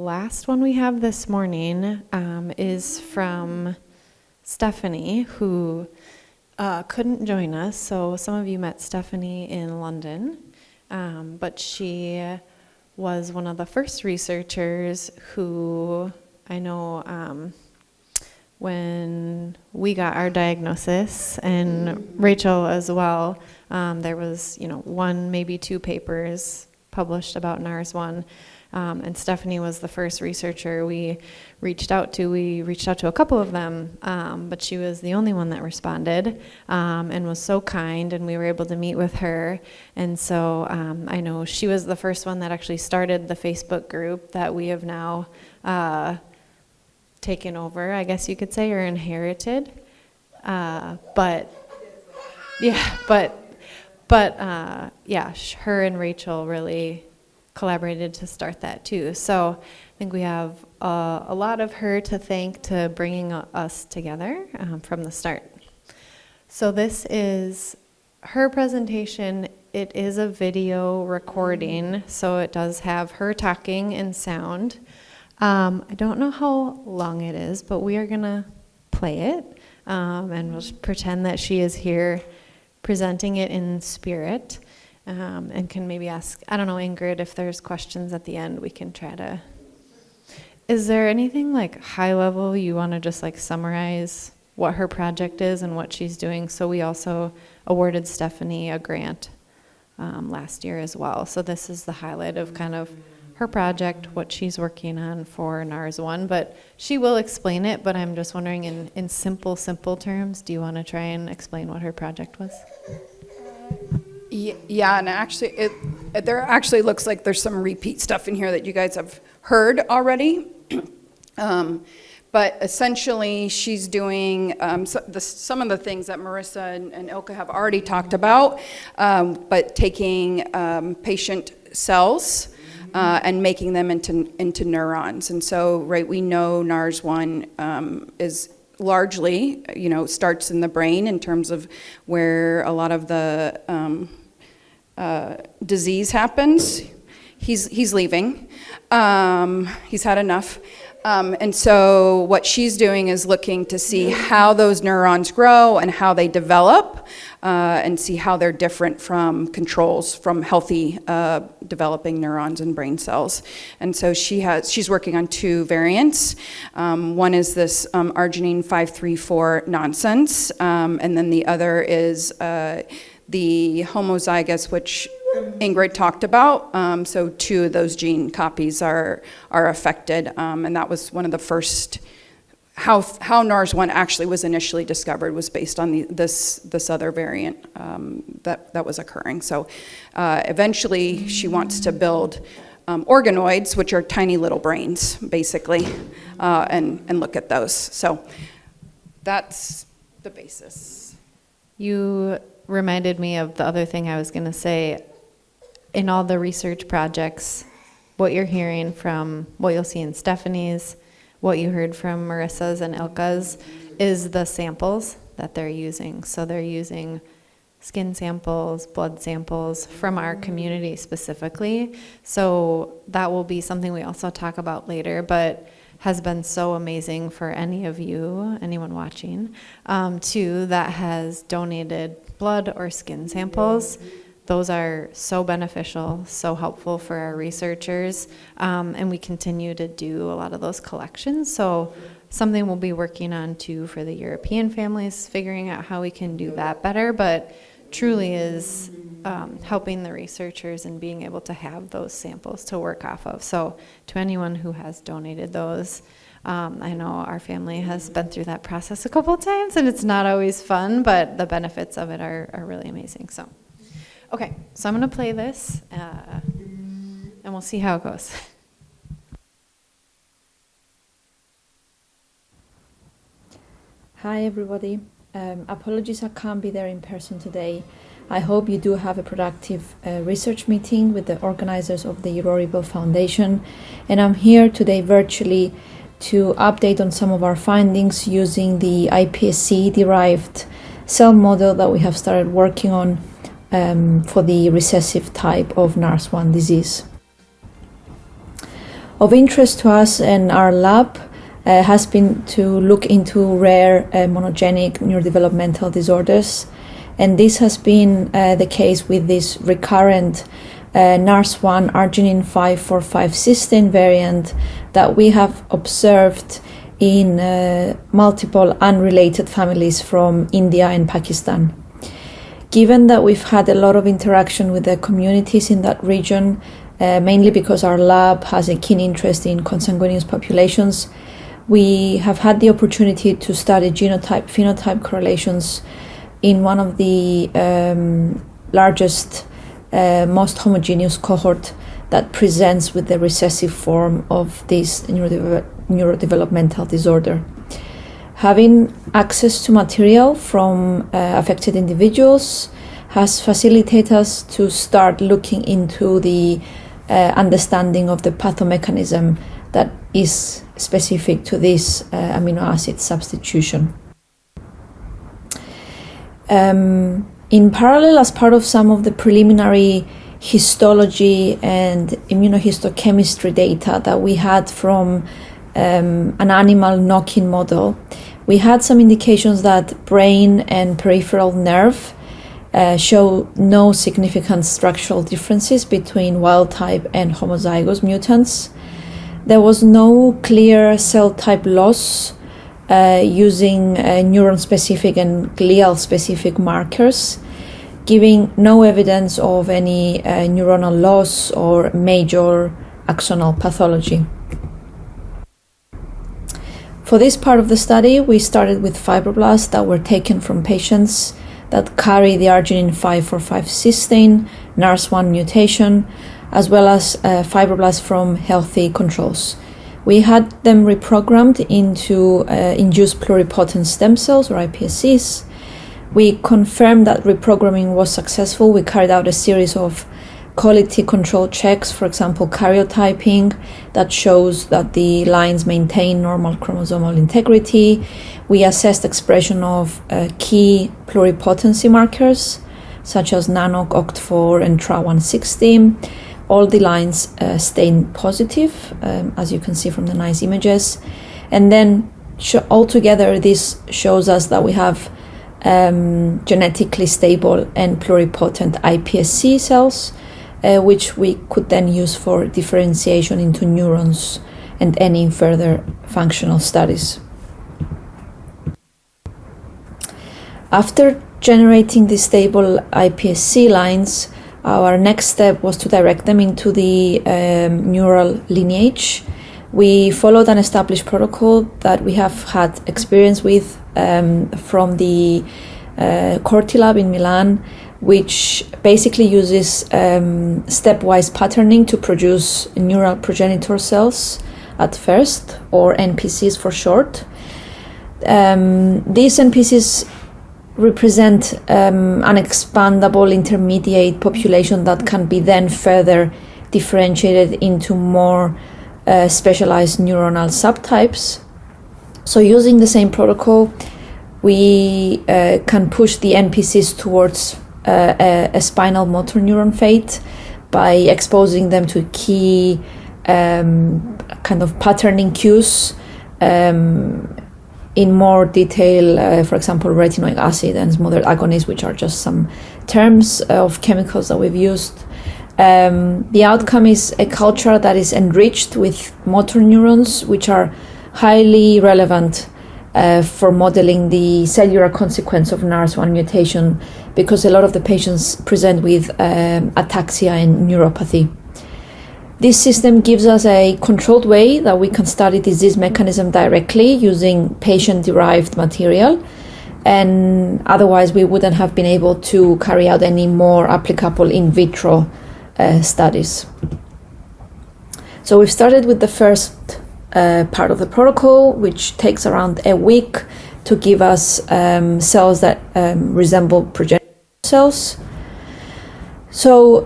last one we have this morning is from Stephanie, who couldn't join us. So some of you met Stephanie in London, but she was one of the first researchers who I know when we got our diagnosis, and Rachel as well, there was, one, maybe two papers published about NARS1, and Stephanie was the first researcher we reached out to. We reached out to a couple of them, but she was the only one that responded, and was so kind, and we were able to meet with her. And so I know she was the first one that actually started the Facebook group that we have now taken over, I guess you could say, or inherited. But her and Rachel really collaborated to start that too. So I think we have a lot of her to thank to bringing us together from the start. So this is her presentation. It is a video recording, so it does have her talking and sound. I don't know how long it is, but we are gonna play it, and we'll just pretend that she is here presenting it in spirit, and can maybe ask, I don't know, Ingrid, if there's questions at the end, we can try to. Is there anything like high level you want to just like summarize what her project is and what she's doing? So we also awarded Stephanie a grant last year as well. So this is the highlight of kind of her project, what she's working on for NARS1, but she will explain it, but I'm just wondering in simple terms, do you want to try and explain what her project was? Yeah, and actually, there actually looks like there's some repeat stuff in here that you guys have heard already. But essentially, she's doing some of the things that Marissa and Ilka have already talked about, but taking patient cells and making them into neurons. And so, right, we know NARS1 is largely, starts in the brain in terms of where a lot of the disease happens. He's leaving. He's had enough. And so what she's doing is looking to see how those neurons grow and how they develop, and see how they're different from controls, from healthy developing neurons and brain cells. And so she's working on two variants. One is this arginine 534 nonsense, and then the other is the homozygous, which Ingrid talked about. So two of those gene copies are affected, and that was one of the first. How NARS1 actually was initially discovered was based on this other variant that was occurring. So eventually, she wants to build organoids, which are tiny little brains, basically, and look at those. So that's the basis. You reminded me of the other thing I was going to say. In all the research projects, what you're hearing from what you'll see in Stephanie's, what you heard from Marissa's and Ilka's, is the samples that they're using. So they're using skin samples, blood samples from our community specifically. So that will be something we also talk about later, but has been so amazing for any of you, anyone watching, too, that has donated blood or skin samples. Those are so beneficial, so helpful for our researchers, and we continue to do a lot of those collections. So something we'll be working on too for the European families, figuring out how we can do that better, but truly is helping the researchers and being able to have those samples to work off of. So to anyone who has donated those, I know our family has been through that process a couple of times, and it's not always fun, but the benefits of it are really amazing. So. Okay, so I'm going to play this, and we'll see how it goes. Hi, everybody. Apologies I can't be there in person today. I hope you do have a productive research meeting with the organizers of the Rory Foundation, and I'm here today virtually to update on some of our findings using the iPSC-derived cell model that we have started working on for the recessive type of NARS1 disease. Of interest to us and our lab has been to look into rare monogenic neurodevelopmental disorders, and this has been the case with this recurrent NARS1 arginine 545 cysteine variant that we have observed in multiple unrelated families from India and Pakistan. Given that we've had a lot of interaction with the communities in that region, mainly because our lab has a keen interest in consanguineous populations, we have had the opportunity to study genotype-phenotype correlations in one of the largest, most homogeneous cohort that presents with the recessive form of this neurodevelopmental disorder. Having access to material from affected individuals has facilitated us to start looking into the understanding of the pathomechanism that is specific to this amino acid substitution. In parallel, as part of some of the preliminary histology and immunohistochemistry data that we had from an animal knock-in model, we had some indications that brain and peripheral nerve show no significant structural differences between wild type and homozygous mutants. There was no clear cell type loss using neuron-specific and glial-specific markers, giving no evidence of any neuronal loss or major axonal pathology. For this part of the study, we started with fibroblasts that were taken from patients that carry the arginine 545 cysteine, NARS1 mutation, as well as fibroblasts from healthy controls. We had them reprogrammed into induced pluripotent stem cells, or iPSCs. We confirmed that reprogramming was successful. We carried out a series of quality control checks, for example, karyotyping, that shows that the lines maintain normal chromosomal integrity. We assessed expression of key pluripotency markers, such as NANOC, OCT4, and TRA160. All the lines stain positive, as you can see from the nice images. And then altogether, this shows us that we have genetically stable and pluripotent iPSC cells, which we could then use for differentiation into neurons and any further functional studies. After generating these stable iPSC lines, our next step was to direct them into the neural lineage. We followed an established protocol that we have had experience with from the Corti lab in Milan, which basically uses stepwise patterning to produce neural progenitor cells at first, or NPCs for short. These NPCs represent an expandable intermediate population that can be then further differentiated into more specialized neuronal subtypes. So using the same protocol, we can push the NPCs towards a spinal motor neuron fate by exposing them to key kind of patterning cues in more detail, for example, retinoic acid and smothered agonists, which are just some terms of chemicals that we've used. The outcome is a culture that is enriched with motor neurons, which are highly relevant for modeling the cellular consequence of NARS1 mutation, because a lot of the patients present with ataxia and neuropathy. This system gives us a controlled way that we can study disease mechanism directly using patient-derived material, and otherwise we wouldn't have been able to carry out any more applicable in vitro studies. So we've started with the first part of the protocol, which takes around a week to give us cells that resemble progenitor cells. So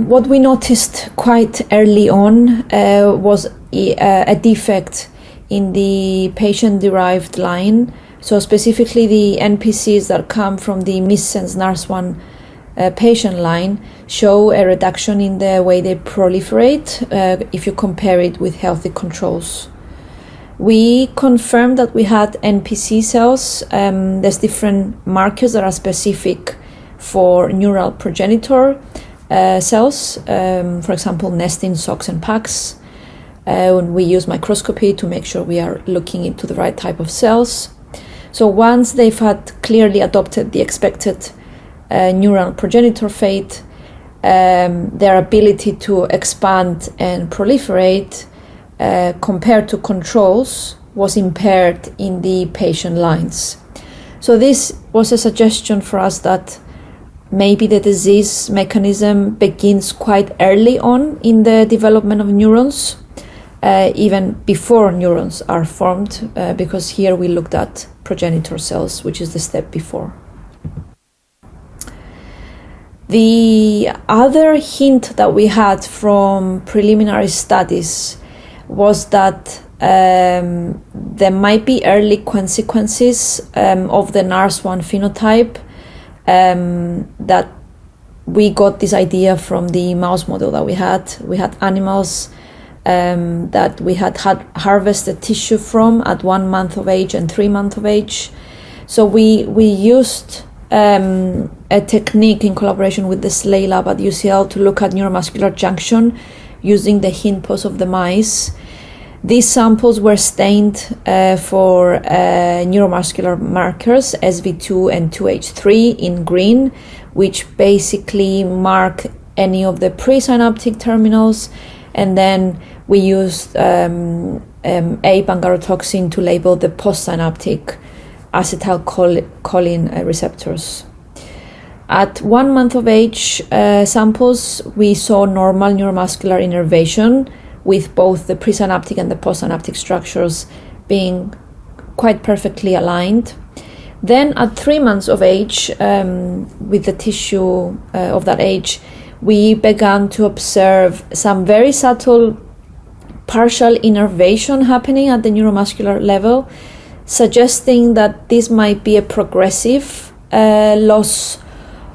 what we noticed quite early on was a defect in the patient-derived line. So specifically the NPCs that come from the missense NARS1 patient line show a reduction in the way they proliferate if you compare it with healthy controls. We confirmed that we had NPC cells. There's different markers that are specific for neural progenitor cells, for example, nesting socks and packs. We use microscopy to make sure we are looking into the right type of cells. So once they've had clearly adopted the expected neural progenitor fate, their ability to expand and proliferate compared to controls was impaired in the patient lines. So this was a suggestion for us that maybe the disease mechanism begins quite early on in the development of neurons, even before neurons are formed, because here we looked at progenitor cells, which is the step before. The other hint that we had from preliminary studies was that there might be early consequences of the NARS1 phenotype, that we got this idea from the mouse model that we had. We had animals that we had harvested tissue from at 1 month of age and 3 months of age. So we used a technique in collaboration with the SLAE lab at UCL to look at neuromuscular junction using the hindpose of the mice. These samples were stained for neuromuscular markers, SV2 and 2H3 in green, which basically mark any of the presynaptic terminals. And then we used A-bungarotoxin to label the postsynaptic acetylcholine receptors. At 1 month of age samples, we saw normal neuromuscular innervation, with both the presynaptic and the postsynaptic structures being quite perfectly aligned. Then at 3 months of age, with the tissue of that age, we began to observe some very subtle partial innervation happening at the neuromuscular level, suggesting that this might be a progressive loss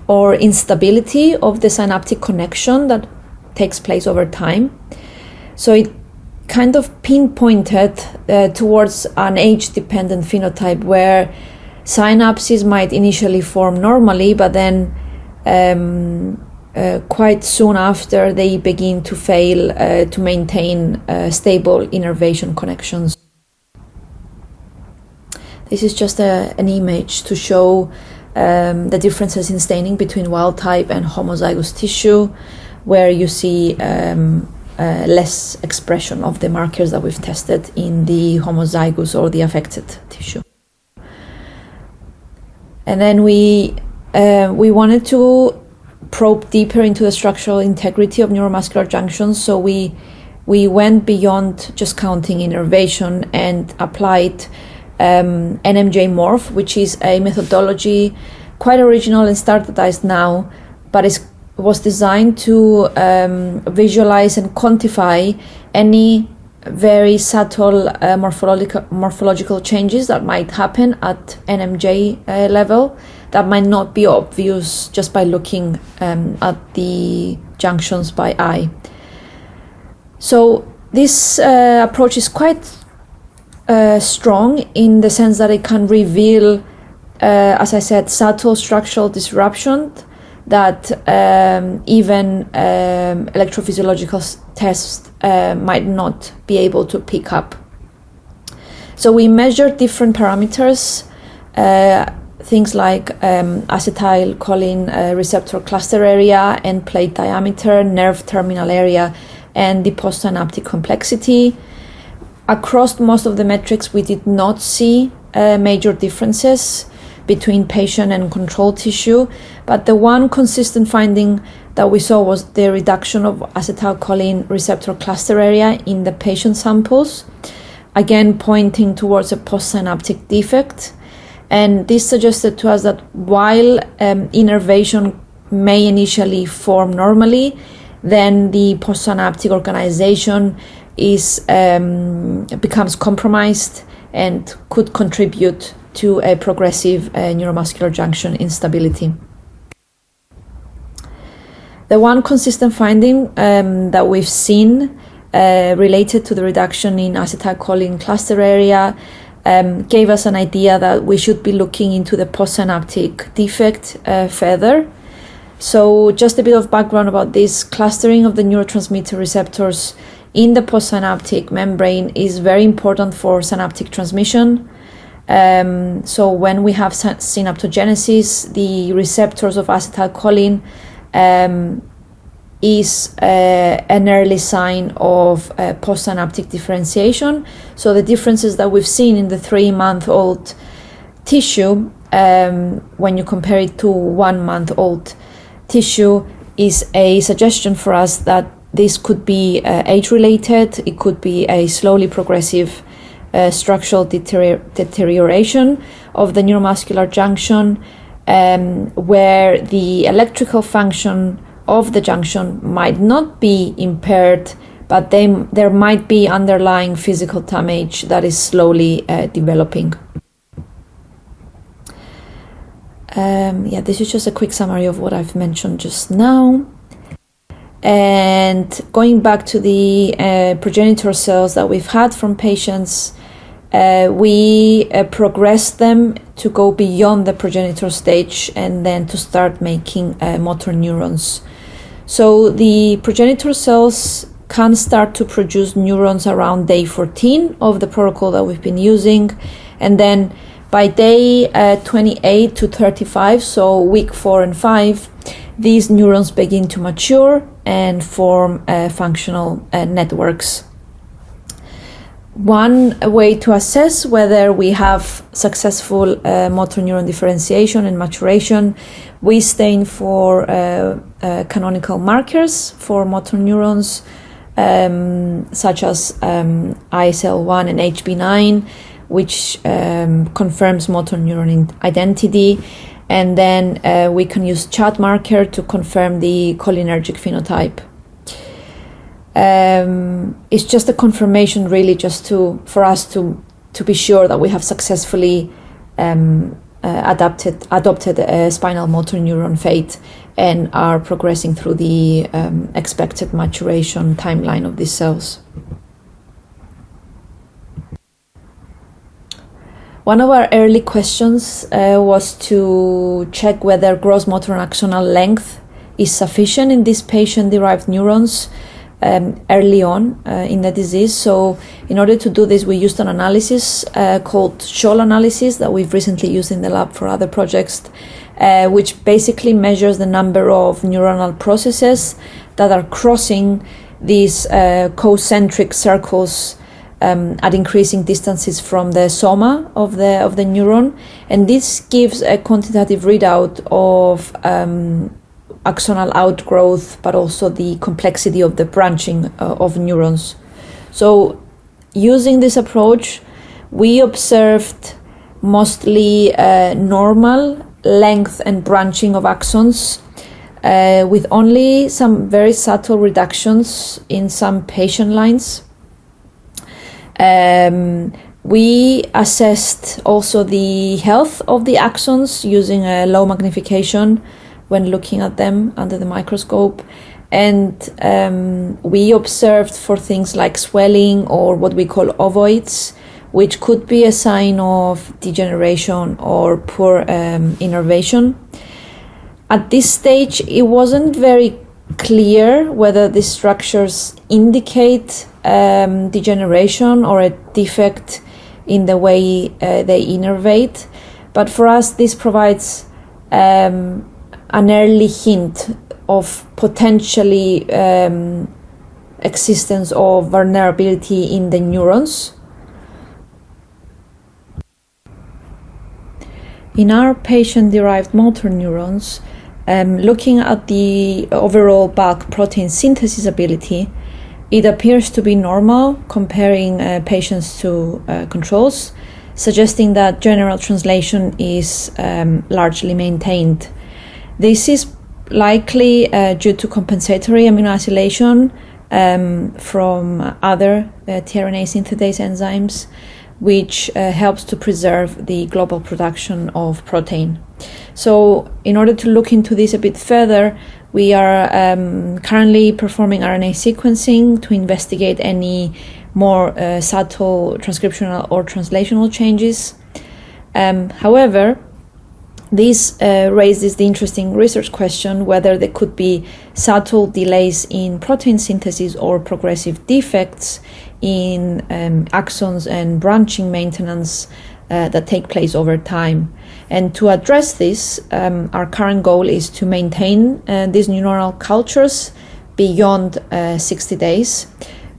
or instability of the synaptic connection that takes place over time. So it kind of pinpointed towards an age-dependent phenotype where synapses might initially form normally, but then quite soon after they begin to fail to maintain stable innervation connections. This is just an image to show the differences in staining between wild type and homozygous tissue, where you see less expression of the markers that we've tested in the homozygous or the affected tissue. And then we wanted to probe deeper into the structural integrity of neuromuscular junctions, so we went beyond just counting innervation and applied NMJ morph, which is a methodology quite original and standardized now, but was designed to visualize and quantify any very subtle morphological changes that might happen at NMJ level that might not be obvious just by looking at the junctions by eye. So this approach is quite strong in the sense that it can reveal, as I said, subtle structural disruption that even electrophysiological tests might not be able to pick up. So we measured different parameters, things like acetylcholine receptor cluster area, end plate diameter, nerve terminal area, and the postsynaptic complexity. Across most of the metrics, we did not see major differences between patient and control tissue, but the one consistent finding that we saw was the reduction of acetylcholine receptor cluster area in the patient samples, again pointing towards a postsynaptic defect. And this suggested to us that while innervation may initially form normally, then the postsynaptic organization becomes compromised and could contribute to a progressive neuromuscular junction instability. The one consistent finding that we've seen related to the reduction in acetylcholine cluster area gave us an idea that we should be looking into the postsynaptic defect further. So just a bit of background about this. Clustering of the neurotransmitter receptors in the postsynaptic membrane is very important for synaptic transmission. So when we have synaptogenesis, the receptors of acetylcholine is an early sign of postsynaptic differentiation. So the differences that we've seen in the 3-month-old tissue, when you compare it to 1-month-old tissue, is a suggestion for us that this could be age-related. It could be a slowly progressive structural deterioration of the neuromuscular junction, where the electrical function of the junction might not be impaired, but there might be underlying physical damage that is slowly developing. This is just a quick summary of what I've mentioned just now. And going back to the progenitor cells that we've had from patients, we progressed them to go beyond the progenitor stage and then to start making motor neurons. So the progenitor cells can start to produce neurons around day 14 of the protocol that we've been using, and then by day 28 to 35, so week 4 and 5, these neurons begin to mature and form functional networks. One way to assess whether we have successful motor neuron differentiation and maturation, we stain for canonical markers for motor neurons, such as ISL1 and HB9, which confirms motor neuron identity. And then we can use chat marker to confirm the cholinergic phenotype. It's just a confirmation, really, just for us to be sure that we have successfully adopted a spinal motor neuron fate and are progressing through the expected maturation timeline of these cells. One of our early questions was to check whether gross motor axonal length is sufficient in these patient-derived neurons early on in the disease. So in order to do this, we used an analysis called Scholl analysis that we've recently used in the lab for other projects, which basically measures the number of neuronal processes that are crossing these concentric circles at increasing distances from the soma of the neuron, and this gives a quantitative readout of axonal outgrowth, but also the complexity of the branching of neurons. So using this approach, we observed mostly normal length and branching of axons, with only some very subtle reductions in some patient lines. We assessed also the health of the axons using a low magnification when looking at them under the microscope, and we observed for things like swelling or what we call ovoids, which could be a sign of degeneration or poor innervation. At this stage, it wasn't very clear whether these structures indicate degeneration or a defect in the way they innervate, but for us this provides an early hint of potentially existence of vulnerability in the neurons. In our patient-derived motor neurons, looking at the overall bulk protein synthesis ability, it appears to be normal comparing patients to controls, suggesting that general translation is largely maintained. This is likely due to compensatory aminoacylation from other tRNA synthetase enzymes, which helps to preserve the global production of protein. So in order to look into this a bit further, We are currently performing RNA sequencing to investigate any more subtle transcriptional or translational changes. However, this raises the interesting research question whether there could be subtle delays in protein synthesis or progressive defects in axons and branching maintenance that take place over time. And to address this, our current goal is to maintain these neuronal cultures beyond 60 days,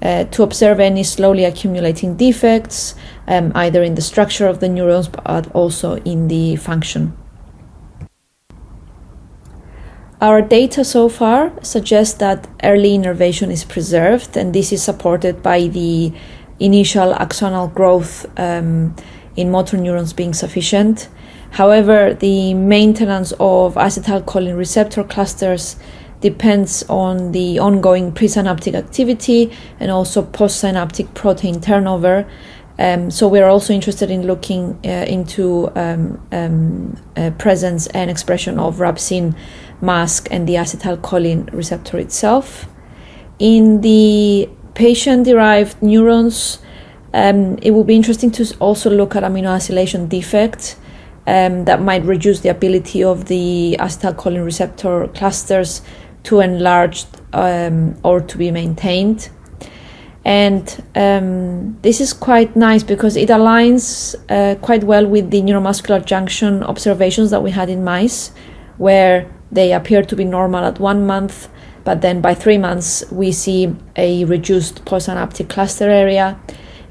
to observe any slowly accumulating defects, either in the structure of the neurons but also in the function. Our data so far suggests that early innervation is preserved, and this is supported by the initial axonal growth in motor neurons being sufficient. However, the maintenance of acetylcholine receptor clusters depends on the ongoing presynaptic activity and also postsynaptic protein turnover. So we are also interested in looking into presence and expression of rhabsine mask and the acetylcholine receptor itself. In the patient-derived neurons, it will be interesting to also look at aminoacylation defects that might reduce the ability of the acetylcholine receptor clusters to enlarge or to be maintained. And this is quite nice because it aligns quite well with the neuromuscular junction observations that we had in mice, where they appear to be normal at 1 month, but then by 3 months we see a reduced postsynaptic cluster area,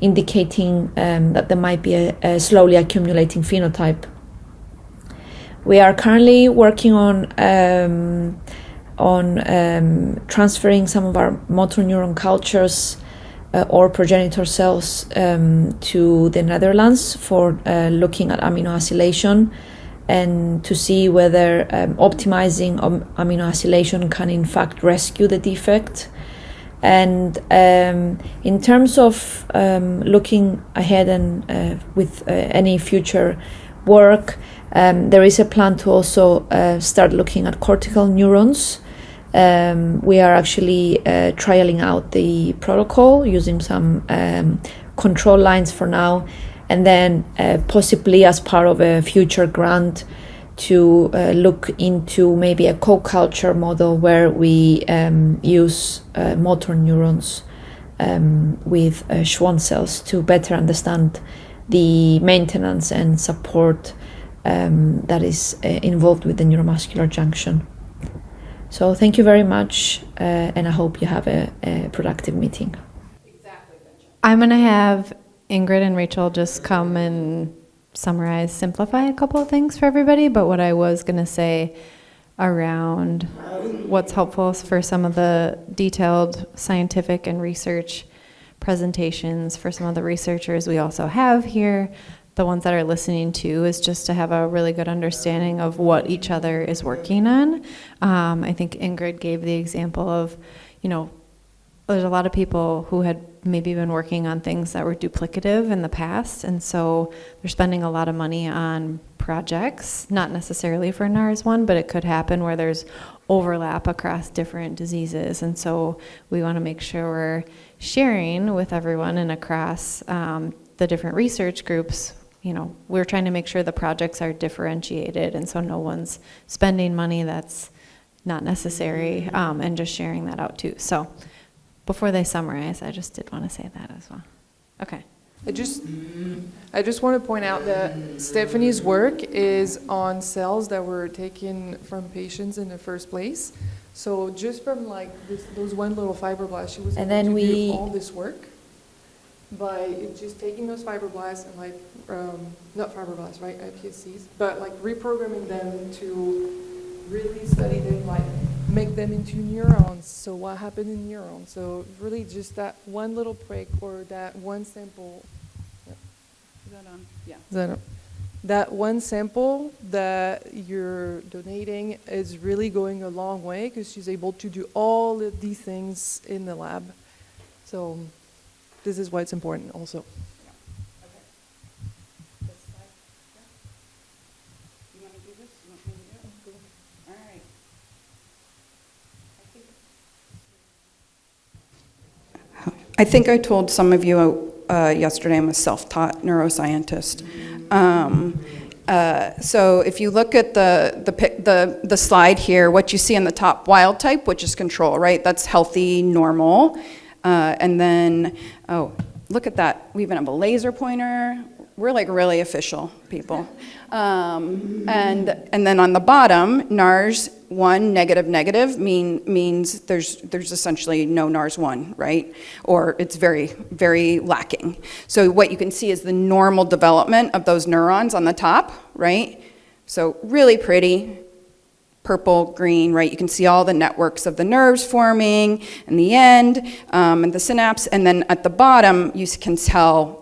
indicating that there might be a slowly accumulating phenotype. We are currently working on transferring some of our motor neuron cultures or progenitor cells to the Netherlands for looking at aminoacylation and to see whether optimizing aminoacylation can in fact rescue the defect. And in terms of looking ahead and with any future work, there is a plan to also start looking at cortical neurons. We are actually trialing out the protocol using some control lines for now, and then possibly as part of a future grant to look into maybe a co-culture model where we use motor neurons with Schwann cells to better understand the maintenance and support that is involved with the neuromuscular junction. So thank you very much, and I hope you have a productive meeting. I'm going to have Ingrid and Rachel just come and summarize, simplify a couple of things for everybody, but what I was going to say around what's helpful for some of the detailed scientific and research presentations for some of the researchers we also have here, the ones that are listening to, is just to have a really good understanding of what each other is working on. I think Ingrid gave the example of, there's a lot of people who had maybe been working on things that were duplicative in the past, and so they're spending a lot of money on projects, not necessarily for NARS1, but it could happen where there's overlap across different diseases, and so we want to make sure we're sharing with everyone and across the different research groups. We're trying to make sure the projects are differentiated, and so no one's spending money that's not necessary, and just sharing that out too. So before they summarize, I just did want to say that as well. Okay. I just want to point out that Stephanie's work is on cells that were taken from patients in the first place. So just from those one little fibroblasts, she was able to do all this work by just taking those fibroblasts and not fibroblasts, right, iPSCs, but reprogramming them to really study them, make them into neurons. So what happened in neurons? So really just that one little prick or that one sample. Is that on? Yeah. Is that on? That one sample that you're donating is really going a long way because she's able to do all of these things in the lab. So this is why it's important also. I think I told some of you yesterday I'm a self-taught neuroscientist. So if you look at the slide here, what you see in the top, wild type, which is control, right? That's healthy, normal. And then, oh, look at that. We even have a laser pointer. We're like really official people. And then on the bottom, NARS1 negative means there's essentially no NARS1, right? Or it's very, very lacking. So what you can see is the normal development of those neurons on the top, right? So really pretty, purple, green, right? You can see all the networks of the nerves forming in the end, and the synapse. And then at the bottom, you can tell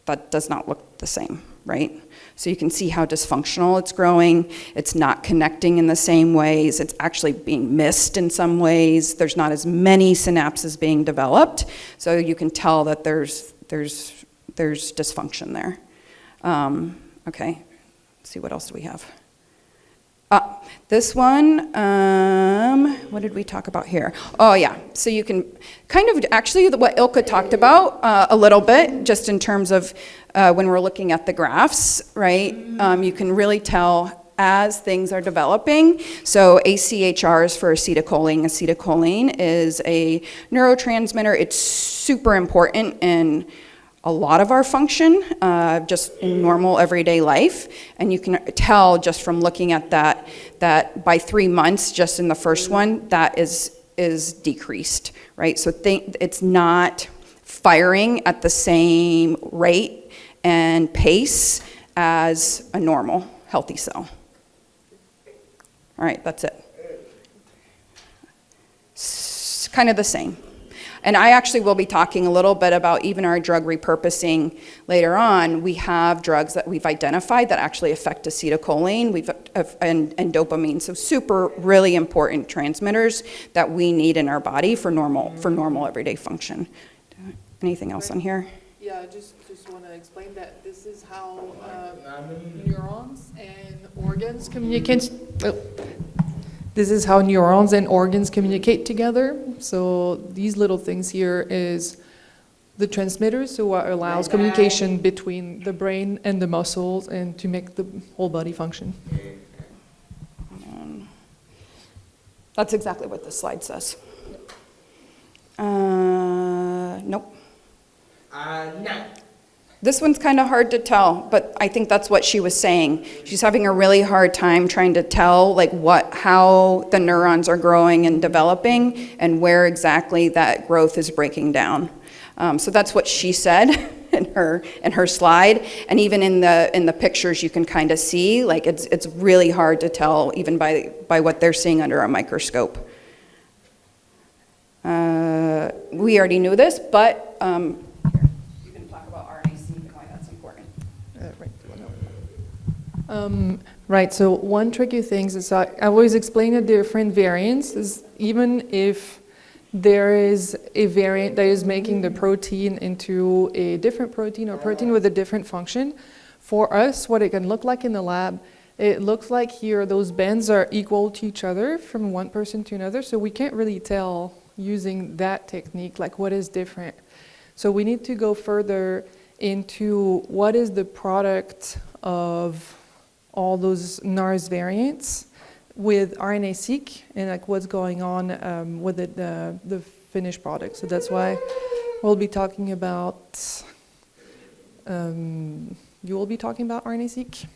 that does not look the same, right? So you can see how dysfunctional it's growing. It's not connecting in the same ways. It's actually being missed in some ways. There's not as many synapses being developed. So you can tell that there's dysfunction there. Okay, let's see, what else do we have? This one, what did we talk about here? Oh yeah, so you can kind of, actually what Ilka talked about a little bit, just in terms of when we're looking at the graphs, right? You can really tell as things are developing. So ACHR is for acetylcholine. Acetylcholine is a neurotransmitter. It's super important in a lot of our function, just in normal everyday life. And you can tell just from looking at that by 3 months, just in the first one, that is decreased, right? So it's not firing at the same rate and pace as a normal healthy cell. All right, that's it. It's kind of the same. And I actually will be talking a little bit about even our drug repurposing later on. We have drugs that we've identified that actually affect acetylcholine and dopamine. So super, really important transmitters that we need in our body for normal everyday function. Anything else on here? Yeah, I just want to explain that this is how neurons and organs communicate. This is how neurons and organs communicate together. So these little things here is the transmitters, so what allows communication between the brain and the muscles and to make the whole body function. That's exactly what this slide says. Nope. No. This one's kind of hard to tell, but I think that's what she was saying. She's having a really hard time trying to tell like how the neurons are growing and developing and where exactly that growth is breaking down. So that's what she said in her slide. And even in the pictures you can kind of see like it's really hard to tell even by what they're seeing under a microscope. We already knew this, but Right, so one tricky thing is I always explain the different variants is even if there is a variant that is making the protein into a different protein or protein with a different function, for us what it can look like in the lab, it looks like here those bands are equal to each other from one person to another, so we can't really tell using that technique like what is different. So we need to go further into what is the product of all those NARS variants with RNA-seq and like what's going on with the finished product. So that's why we'll be talking about, you will be talking about RNA-seq?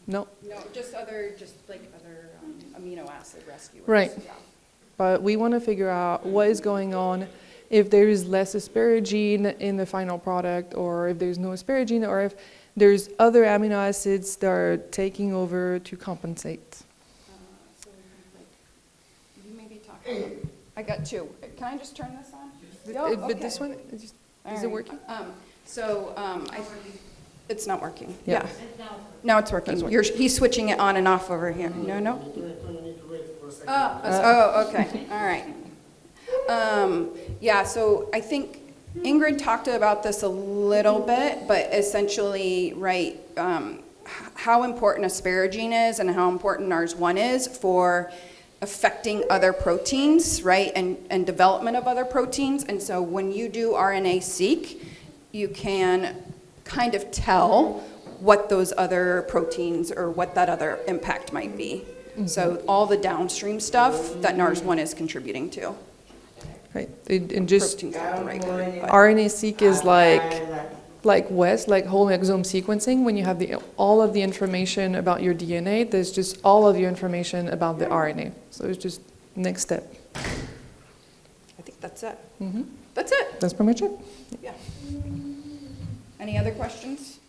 No? No, just other amino acid rescuers. Right. Yeah. But we want to figure out what is going on if there is less asparagine in the final product, or if there's no asparagine, or if there's other amino acids that are taking over to compensate. So you may be talking. I got two. Can I just turn this on? But this one, is it working? It's not working. Yeah. Now it's working. He's switching it on and off over here. No. Oh, okay. All right. Yeah. So I think Ingrid talked about this a little bit, but essentially, right, how important asparagine is and how important NARS1 is for affecting other proteins, right, and development of other proteins. And so when you do RNA-seq, you can kind of tell what those other proteins or what that other impact might be. So all the downstream stuff that NARS1 is contributing to. Right. And just Proteins are the right word, but- RNA-seq is like WES, like whole exome sequencing. When you have all of the information about your DNA, there's just all of your information about the RNA. So it's just next step. I think that's it. Mm-hmm. That's it. That's pretty much it. Yeah. Any other questions?